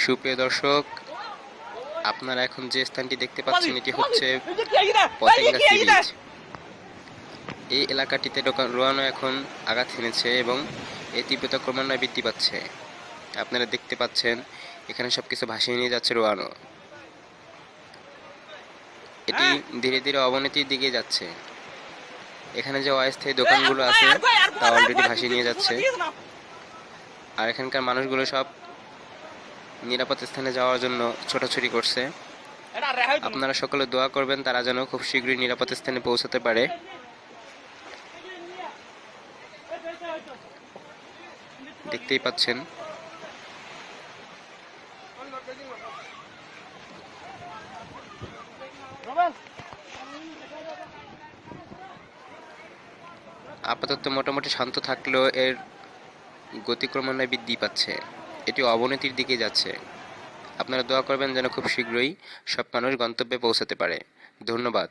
সুপ্রিয় দর্শক, আপনারা এখন যে স্থানটি দেখতে পাচ্ছেন এটি হচ্ছে পতেঙ্গা সি বিচ। এই এলাকাটিতে রোয়ানো এখন আঘাত হেনেছে এবং এর তীব্রতা ক্রমান্বয়ে বৃদ্ধি পাচ্ছে। আপনারা দেখতে পাচ্ছেন এখানে সবকিছু ভাসিয়ে নিয়ে যাচ্ছে রোয়ানো। এটি ধীরে ধীরে অবনতির দিকে যাচ্ছে। এখানে যে অস্থায়ী দোকানগুলো আছে তা অলরেডি ভাসিয়ে নিয়ে যাচ্ছে, আর এখানকার মানুষগুলো সব নিরাপদ স্থানে যাওয়ার জন্য ছোটাছুটি করছে। আপনারা সকলে দোয়া করবেন তারা যেন খুব শীঘ্রই নিরাপদ স্থানে পৌঁছাতে পারে। দেখতেই পাচ্ছেন আপাতত মোটামুটি শান্ত থাকলেও এর গতি ক্রমান্বয়ে বৃদ্ধি পাচ্ছে। এটি অবনতির দিকে যাচ্ছে। আপনারা দোয়া করবেন যেন খুব শীঘ্রই সব মানুষ গন্তব্যে পৌঁছাতে পারে। ধন্যবাদ।